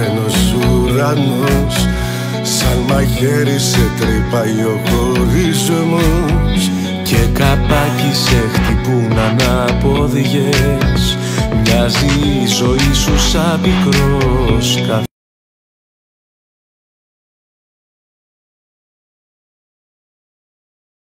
χαμένος ουρανός, σαν μαχαίρι σε τρυπάει ο χωρισμός. Και καπάκι σε χτυπούν ανάποδιες, μοιάζει η ζωή σου σαν πικρός